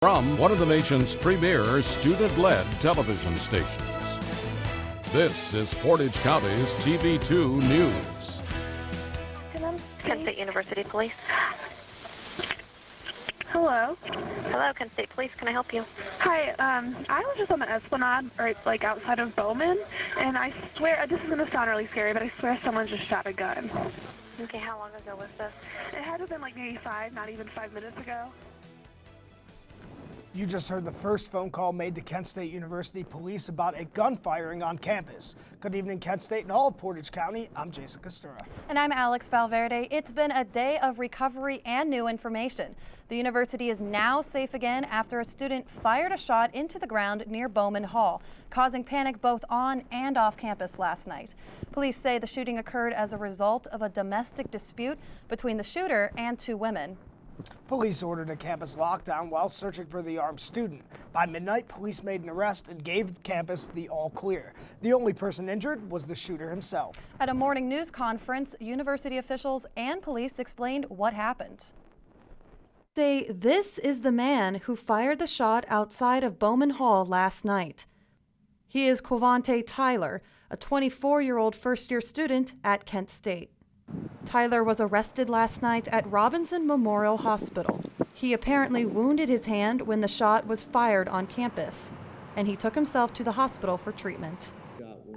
From one of the nation's premier student-led television stations. This is Portage County's TV2 News. Hello, Kent State University Police. Hello. Hello, Kent State Police. Can I help you? Hi, I was just on the Esplanade, right, like outside of Bowman, and I swear, this is going to sound really scary, but I swear someone just shot a gun. Okay, how long ago was this? It had to have been like maybe not even 5 minutes ago. You just heard the first phone call made to Kent State University Police about a gun firing on campus. Good evening, Kent State and all of Portage County. I'm Jason Costura. And I'm Alex Valverde. It's been a day of recovery and new information. The university is now safe again after a student fired a shot into the ground near Bowman Hall, causing panic both on and off campus last night. Police say the shooting occurred as a result of a domestic dispute between the shooter and two women. Police ordered a campus lockdown while searching for the armed student. By midnight, police made an arrest and gave the campus the all clear. The only person injured was the shooter himself. At a morning news conference, university officials and police explained what happened. Say this is the man who fired the shot outside of Bowman Hall last night. He is Quavante Tyler, a 24-year-old first-year student at Kent State. Tyler was arrested last night at Robinson Memorial Hospital. He apparently wounded his hand when the shot was fired on campus, and he took himself to the hospital for treatment.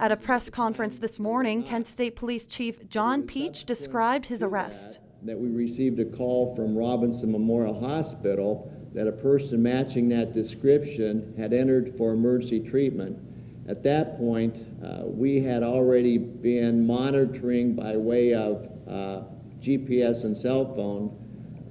At a press conference this morning, Kent State Police Chief John Peach described his arrest. That we received a call from Robinson Memorial Hospital that a person matching that description had entered for emergency treatment. At that point, we had already been monitoring by way of GPS and cell phone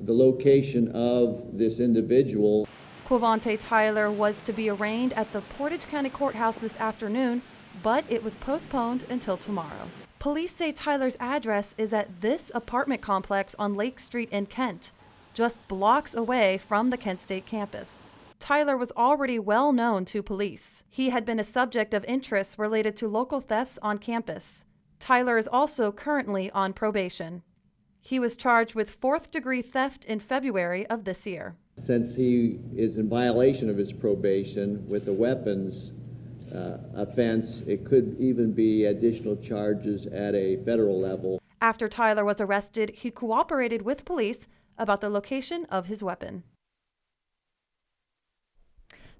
the location of this individual. Quavante Tyler was to be arraigned at the Portage County Courthouse this afternoon, but it was postponed until tomorrow. Police say Tyler's address is at this apartment complex on Lake Street in Kent, just blocks away from the Kent State campus. Tyler was already well known to police. He had been a subject of interest related to local thefts on campus. Tyler is also currently on probation. He was charged with fourth-degree theft in February of this year. Since he is in violation of his probation with a weapons offense, it could even be additional charges at a federal level. After Tyler was arrested, he cooperated with police about the location of his weapon.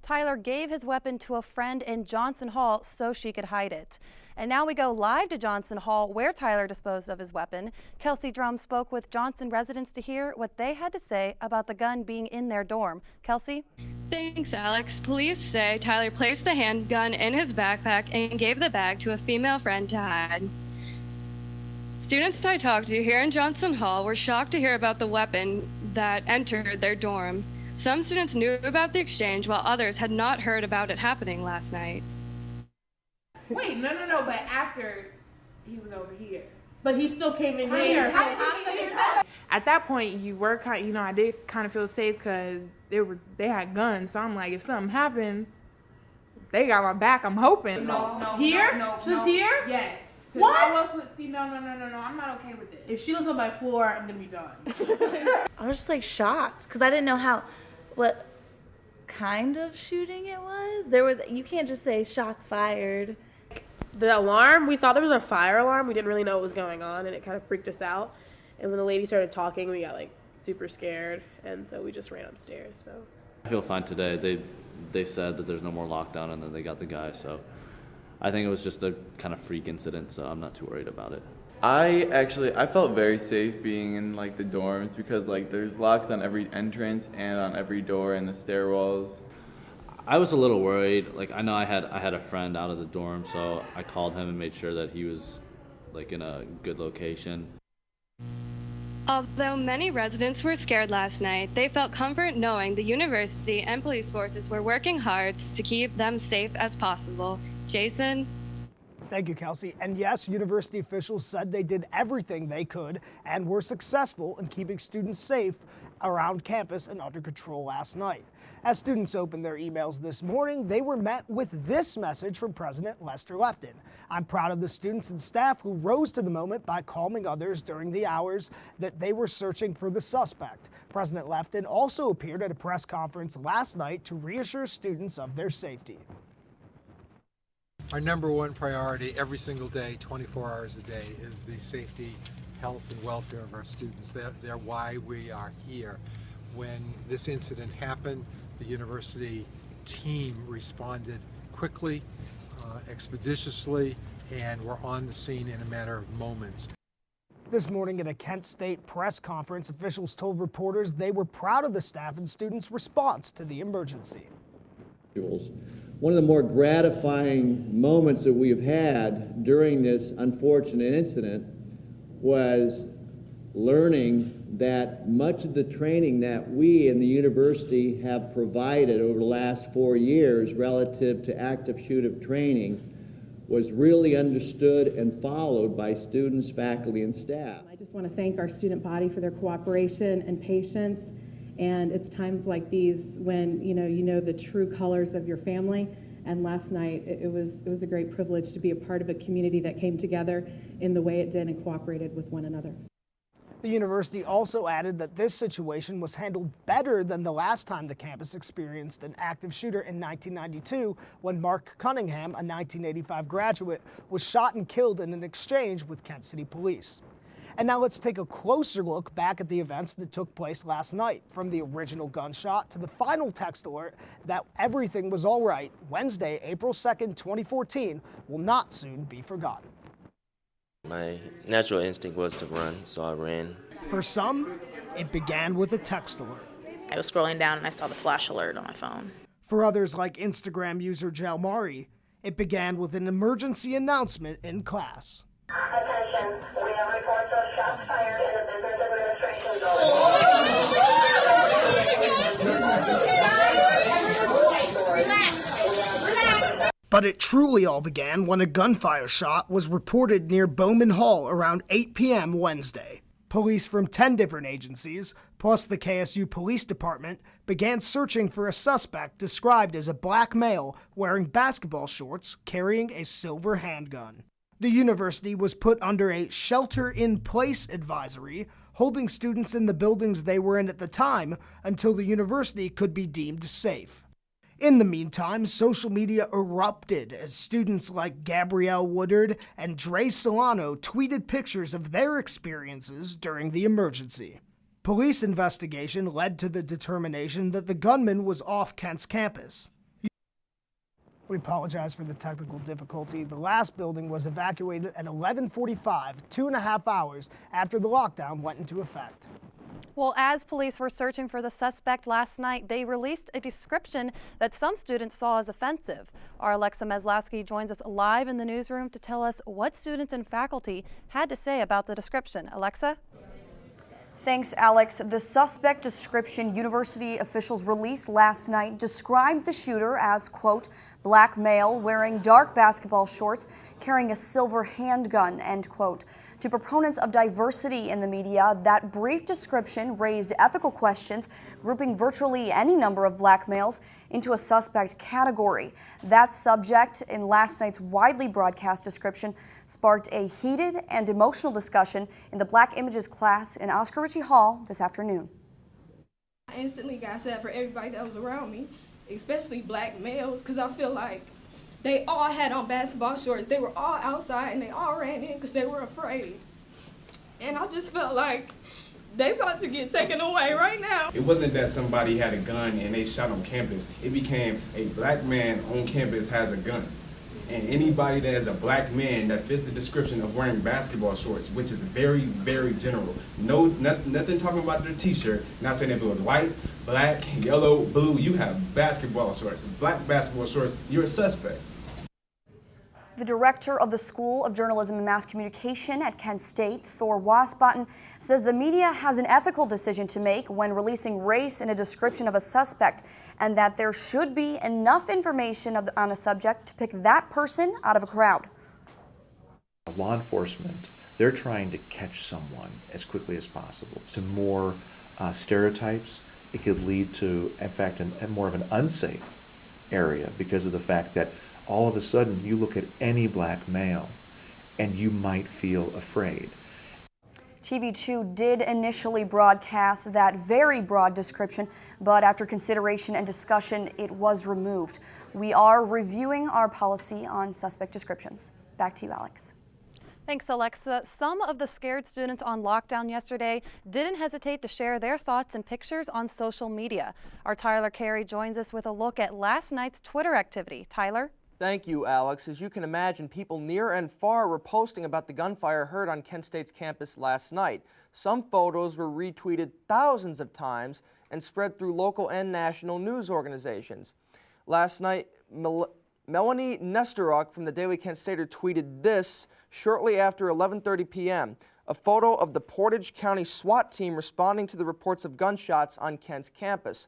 Tyler gave his weapon to a friend in Johnson Hall so she could hide it. And now we go live to Johnson Hall where Tyler disposed of his weapon. Kelsey Drum spoke with Johnson residents to hear what they had to say about the gun being in their dorm. Kelsey? Thanks, Alex. Police say Tyler placed the handgun in his backpack and gave the bag to a female friend to hide. Students I talked to here in Johnson Hall were shocked to hear about the weapon that entered their dorm. Some students knew about the exchange while others had not heard about it happening last night. Wait, no, but after he was over here. But he still came in here. At that point, you were kind of, I did kind of feel safe because they had guns. So I'm like, if something happened, they got my back. I'm hoping. No. Here? She's here? Yes. What? No, I'm not okay with it. If she lives on my floor, I'm gonna be done. I was just like shocked because I didn't know what kind of shooting it was. You can't just say shots fired. The alarm, we thought there was a fire alarm. We didn't really know what was going on, and it kind of freaked us out. And when the lady started talking, we got like super scared, and so we just ran upstairs. So I feel fine today. They said that there's no more lockdown, and then they got the guy. So I think it was just a kind of freak incident, so I'm not too worried about it. I felt very safe being in like the dorms because like there's locks on every entrance and on every door and the stairwells. I was a little worried. Like I know I had a friend out of the dorm, so I called him and made sure that he was like in a good location. Although many residents were scared last night, they felt comfort knowing the university and police forces were working hard to keep them safe as possible. Jason? Thank you, Kelsey. And yes, university officials said they did everything they could and were successful in keeping students safe around campus and under control last night. As students opened their emails this morning, they were met with this message from President Lester Lefton. "I'm proud of the students and staff who rose to the moment by calming others during the hours that they were searching for the suspect." President Lefton also appeared at a press conference last night to reassure students of their safety. Our number one priority every single day, 24 hours a day, is the safety, health, and welfare of our students. They're why we are here. When this incident happened, the university team responded quickly, expeditiously, and were on the scene in a matter of moments. This morning at a Kent State press conference, officials told reporters they were proud of the staff and students' response to the emergency. One of the more gratifying moments that we have had during this unfortunate incident was learning that much of the training that we in the university have provided over the last 4 years relative to active shooter training was really understood and followed by students, faculty, and staff. I just want to thank our student body for their cooperation and patience. And it's times like these when you know the true colors of your family. And last night it was a great privilege to be a part of a community that came together in the way it did and cooperated with one another. The university also added that this situation was handled better than the last time the campus experienced an active shooter in 1992 when Mark Cunningham, a 1985 graduate, was shot and killed in an exchange with Kent City Police. And now let's take a closer look back at the events that took place last night, from the original gunshot to the final text alert that everything was all right. Wednesday, April 2nd, 2014 will not soon be forgotten. My natural instinct was to run, so I ran. For some, it began with a text alert. I was scrolling down and I saw the flash alert on my phone. For others, like Instagram user Jalmari, it began with an emergency announcement in class. Attention, we have reports of shots fired in the business administration building. But it truly all began when a gunfire shot was reported near Bowman Hall around 8 p.m. Wednesday. Police from 10 different agencies, plus the KSU Police Department, began searching for a suspect described as a black male wearing basketball shorts carrying a silver handgun. The university was put under a shelter-in-place advisory, holding students in the buildings they were in at the time until the university could be deemed safe. In the meantime, social media erupted as students like Gabrielle Woodard and Dre Solano tweeted pictures of their experiences during the emergency. Police investigation led to the determination that the gunman was off Kent's campus. We apologize for the technical difficulty. The last building was evacuated at 11:45, 2.5 hours after the lockdown went into effect. Well, as police were searching for the suspect last night, they released a description that some students saw as offensive. Our Alexa Meslowski joins us live in the newsroom to tell us what students and faculty had to say about the description. Alexa? Thanks, Alex. The suspect description university officials released last night described the shooter as, quote, black male wearing dark basketball shorts carrying a silver handgun, end quote. To proponents of diversity in the media, that brief description raised ethical questions, grouping virtually any number of black males into a suspect category. That subject in last night's widely broadcast description sparked a heated and emotional discussion in the Black Images class in Oscar Ritchie Hall this afternoon. I instantly got sad for everybody that was around me, especially black males, because I feel like they all had on basketball shorts. They were all outside and they all ran in because they were afraid. And I just felt like they about to get taken away right now. It wasn't that somebody had a gun and they shot on campus. It became a black man on campus has a gun. And anybody that is a black man that fits the description of wearing basketball shorts, which is very, very general. Nothing talking about their t-shirt. Not saying if it was white, black, yellow, blue, you have basketball shorts. Black basketball shorts, you're a suspect. The director of the School of Journalism and Mass Communication at Kent State, Thor Wasbatten, says the media has an ethical decision to make when releasing race in a description of a suspect, and that there should be enough information on a subject to pick that person out of a crowd. Law enforcement, they're trying to catch someone as quickly as possible. So more stereotypes it could lead to, in fact, more of an unsafe area because of the fact that all of a sudden you look at any black male and you might feel afraid. TV2 did initially broadcast that very broad description, but after consideration and discussion, it was removed. We are reviewing our policy on suspect descriptions. Back to you, Alex. Thanks, Alexa. Some of the scared students on lockdown yesterday didn't hesitate to share their thoughts and pictures on social media. Our Tyler Carey joins us with a look at last night's Twitter activity. Tyler? Thank you, Alex. As you can imagine, people near and far were posting about the gunfire heard on Kent State's campus last night. Some photos were retweeted thousands of times and spread through local and national news organizations. Last night, Melanie Nestoruk from the Daily Kent Stater tweeted this shortly after 11:30 p.m., a photo of the Portage County SWAT team responding to the reports of gunshots on Kent's campus.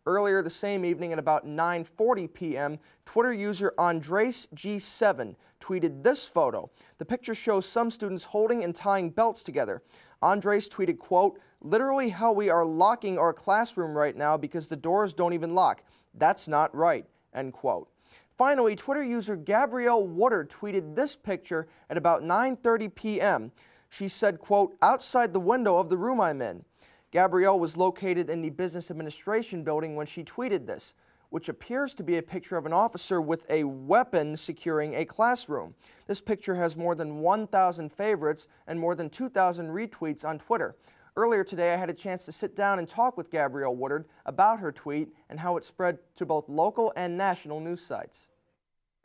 Earlier the same evening at about 9:40 p.m., Twitter user Andres G7 tweeted this photo. The picture shows some students holding and tying belts together. Andres tweeted, quote, "Literally how we are locking our classroom right now because the doors don't even lock. That's not right," end quote. Finally, Twitter user Gabrielle Woodard tweeted this picture at about 9:30 p.m. She said, quote, "Outside the window of the room I'm in." Gabrielle was located in the business administration building when she tweeted this, which appears to be a picture of an officer with a weapon securing a classroom. This picture has more than 1,000 favorites and more than 2,000 retweets on Twitter. Earlier today, I had a chance to sit down and talk with Gabrielle Woodard about her tweet and how it spread to both local and national news sites.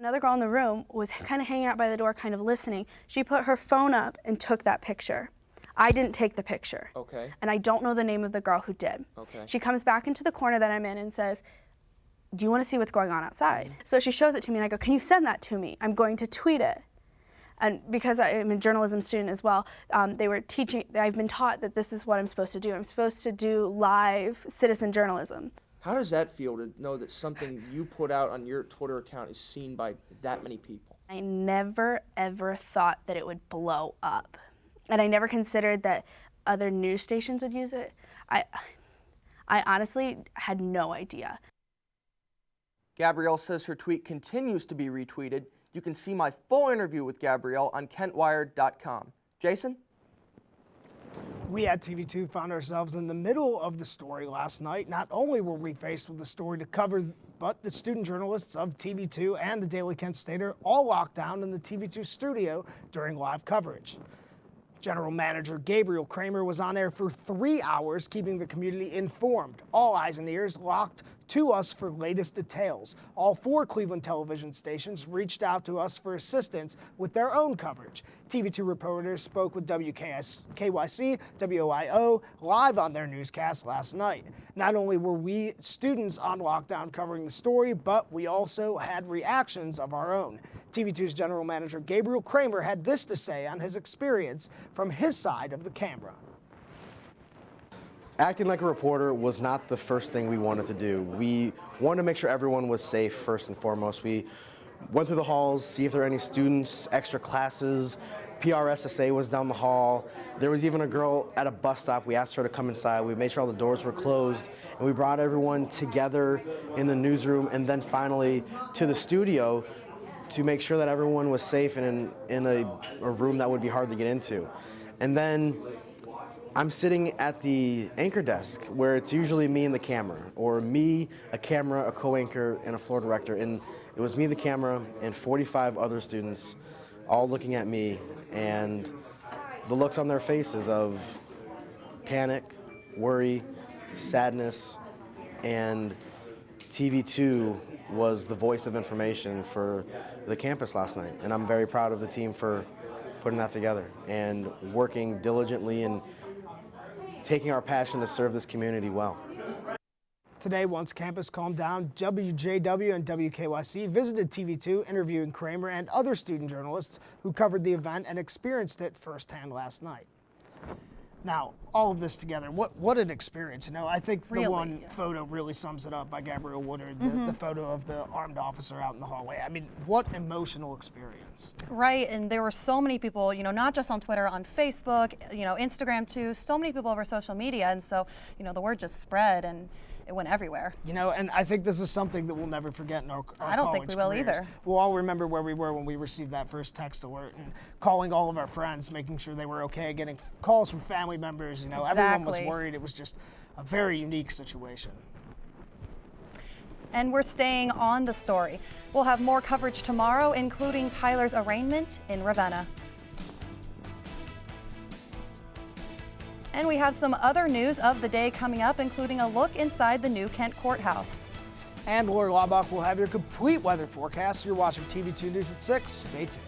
Another girl in the room was kind of hanging out by the door, kind of listening. She put her phone up and took that picture. I didn't take the picture. Okay. And I don't know the name of the girl who did. Okay. She comes back into the corner that I'm in and says, "Do you want to see what's going on outside?" So she shows it to me and I go, "Can you send that to me? I'm going to tweet it." And because I'm a journalism student as well, they were teaching, I've been taught that this is what I'm supposed to do. I'm supposed to do live citizen journalism. How does that feel to know that something you put out on your Twitter account is seen by that many people? I never, ever thought that it would blow up. And I never considered that other news stations would use it. I honestly had no idea. Gabrielle says her tweet continues to be retweeted. You can see my full interview with Gabrielle on kentwired.com. Jason? We at TV2 found ourselves in the middle of the story last night. Not only were we faced with the story to cover, but the student journalists of TV2 and the Daily Kent Stater all locked down in the TV2 studio during live coverage. General Manager Gabriel Kramer was on air for 3 hours, keeping the community informed. All eyes and ears locked to us for latest details. All 4 Cleveland television stations reached out to us for assistance with their own coverage. TV2 reporters spoke with WKYC, WOIO, live on their newscast last night. Not only were we students on lockdown covering the story, but we also had reactions of our own. TV2's General Manager Gabriel Kramer had this to say on his experience from his side of the camera. Acting like a reporter was not the first thing we wanted to do. We wanted to make sure everyone was safe first and foremost. We went through the halls, see if there were any students, extra classes. PRSSA was down the hall. There was even a girl at a bus stop. We asked her to come inside. We made sure all the doors were closed. And we brought everyone together in the newsroom and then finally to the studio to make sure that everyone was safe and in a room that would be hard to get into. And then I'm sitting at the anchor desk where it's usually me and the camera, or me, a camera, a co-anchor, and a floor director. And it was me, the camera, and 45 other students all looking at me, and the looks on their faces of panic, worry, sadness, and TV2 was the voice of information for the campus last night. And I'm very proud of the team for putting that together and working diligently and taking our passion to serve this community well. Today, once campus calmed down, WJW and WKYC visited TV2, interviewing Kramer and other student journalists who covered the event and experienced it firsthand last night. Now, all of this together, what an experience. You know, I think Really, the one yeah. photo really sums it up by Gabrielle Woodard, the photo of the armed officer out in the hallway. I mean, what emotional experience. Right, and there were so many people, you know, not just on Twitter, on Facebook, you know, Instagram too, so many people over social media, and so, you know, the word just spread and it went everywhere. You know, and I think this is something that we'll never forget in our I don't think we will careers. either. We'll all remember where we were when we received that first text alert and calling all of our friends, making sure they were okay, getting calls from family members, you know, everyone was Exactly. worried. It was just a very unique situation. And we're staying on the story. We'll have more coverage tomorrow, including Tyler's arraignment in Ravenna. And we have some other news of the day coming up, including a look inside the new Kent Courthouse. And Lori Laubach will have your complete weather forecast. You're watching TV2 News at 6. Stay tuned.